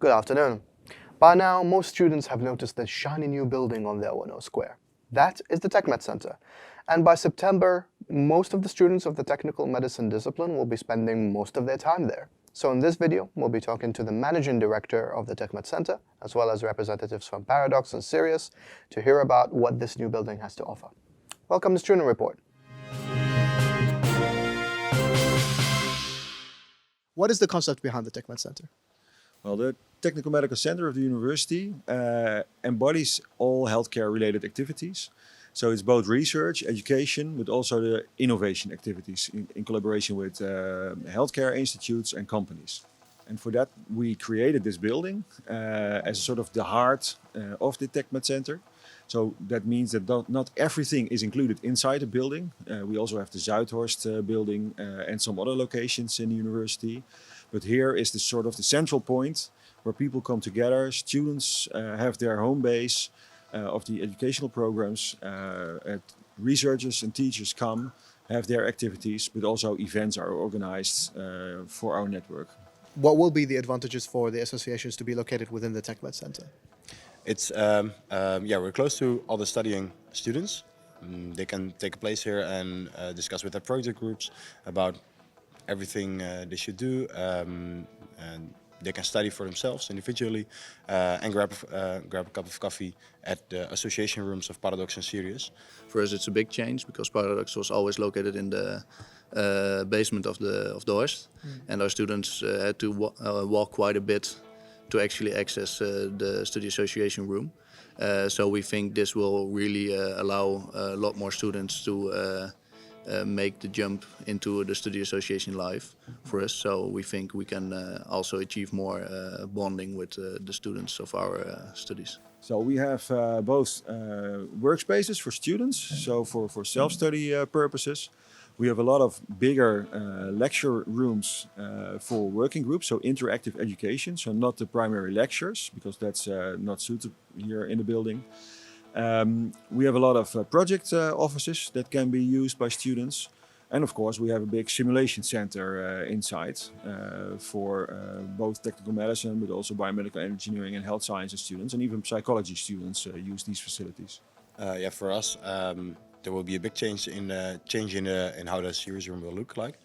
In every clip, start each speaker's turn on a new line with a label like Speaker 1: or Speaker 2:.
Speaker 1: Good afternoon. By now, most students have noticed the shiny new building on their Wano Square. That is the TechMed's Center. And by September, most of the students of the technical medicine discipline will be spending most of their time there. So in this video, we'll be talking to the managing director of the TechMed's Center, as well as representatives from Paradoks and Sirius, to hear about what this new building has to offer. Welcome to Student Report. What is the concept behind the TechMed's Center?
Speaker 2: Well, the Technical Medical Center of the university embodies all healthcare-related activities. So it's both research, education, but also the innovation activities in collaboration with healthcare institutes and companies. And for that, we created this building as sort of the heart of the TechMed Center. So that means that not everything is included inside the building. We also have the Zuidhorst building and some other locations in the university. But here is the sort of the central point where people come together. Students have their home base of the educational programs. Researchers and teachers come, have their activities, but also events are organized for our network.
Speaker 1: What will be the advantages for the associations to be located within the TechMed Center?
Speaker 3: It's we're close to all the studying students. They can take a place here and discuss with their project groups about everything they should do, and they can study for themselves individually and grab a cup of coffee at the association rooms of Paradoks and Sirius.
Speaker 4: For us, it's a big change because Paradoks was always located in the basement of the Horst, and our students had to walk quite a bit to actually access the study association room. So we think this will really allow a lot more students to make the jump into the study association life for us. So we think we can also achieve more bonding with the students of our studies.
Speaker 2: So we have both workspaces for students, so for self-study purposes. We have a lot of bigger lecture rooms for working groups, so interactive education, so not the primary lectures, because that's not suited here in the building. We have a lot of project offices that can be used by students. And of course, we have a big simulation center inside for both technical medicine, but also biomedical engineering and health sciences students, and even psychology students use these facilities.
Speaker 3: For us, there will be a big change in how the Sirius room will look like.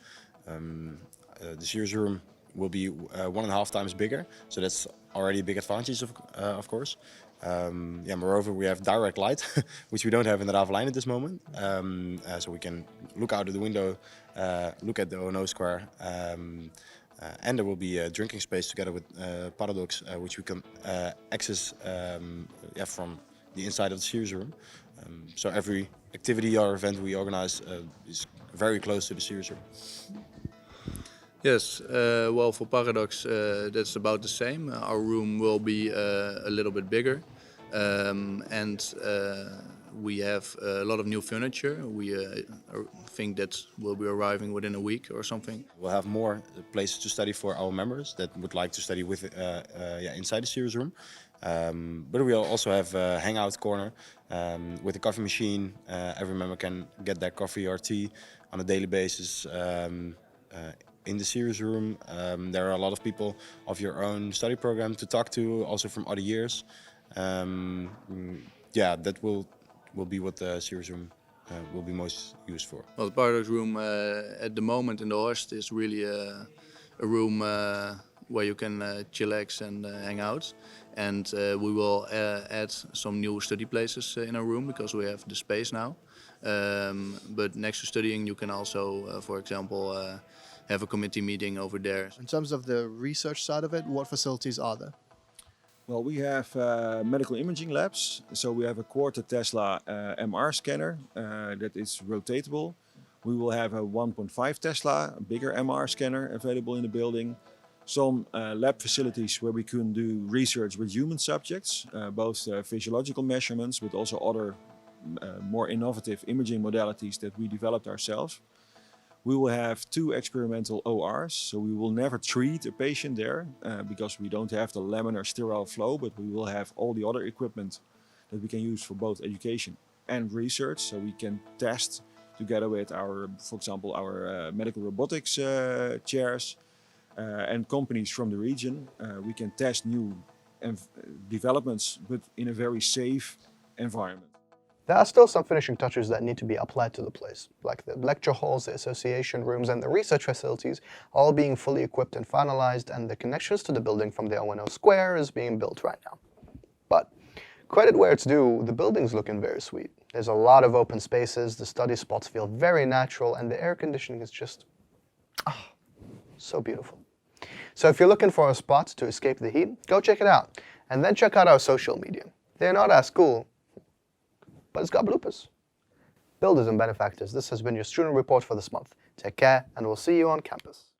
Speaker 3: The Sirius room will be 1.5 times bigger, so that's already a big advantage, of course. Moreover, we have direct light, which we don't have in the Ravelijn at this moment. So we can look out of the window, look at the Ono Square, and there will be a drinking space together with Paradoks, which we can access from the inside of the Sirius room. So every activity or event we organize is very close to the Sirius room.
Speaker 4: Yes, well, for Paradoks, that's about the same. Our room will be a little bit bigger, and we have a lot of new furniture. We think that will be arriving within a week or something.
Speaker 3: We'll have more places to study for our members that would like to study with inside the Sirius room. But we'll also have a hangout corner with a coffee machine. Every member can get their coffee or tea on a daily basis. In the Sirius room, there are a lot of people of your own study program to talk to, also from other years. That will be what the Sirius room will be most used for.
Speaker 4: Well, the Paradox room at the moment in the Horst is really a room where you can chillax and hang out. And we will add some new study places in our room because we have the space now. But next to studying, you can also, for example, have a committee meeting over there.
Speaker 1: In terms of the research side of it, what facilities are there?
Speaker 2: Well, we have medical imaging labs. So we have a quarter Tesla MR scanner that is rotatable. We will have a 1.5 Tesla, a bigger MR scanner available in the building. Some lab facilities where we can do research with human subjects, both physiological measurements, but also other more innovative imaging modalities that we developed ourselves. We will have 2 experimental ORs, so we will never treat a patient there because we don't have the laminar sterile flow, but we will have all the other equipment that we can use for both education and research, so we can test together with our, for example, our medical robotics chairs. and companies from the region. We can test new developments, but in a very safe environment.
Speaker 1: There are still some finishing touches that need to be applied to the place, like the lecture halls, the association rooms, and the research facilities all being fully equipped and finalized, and the connections to the building from the ONO Square is being built right now. But credit where it's due, the building's looking very sweet. There's a lot of open spaces, the study spots feel very natural, and the air conditioning is just, so beautiful. So if you're looking for a spot to escape the heat, go check it out. And then check out our social media. They're not as cool, but it's got bloopers. Builders and benefactors, this has been your student report for this month. Take care, and we'll see you on campus.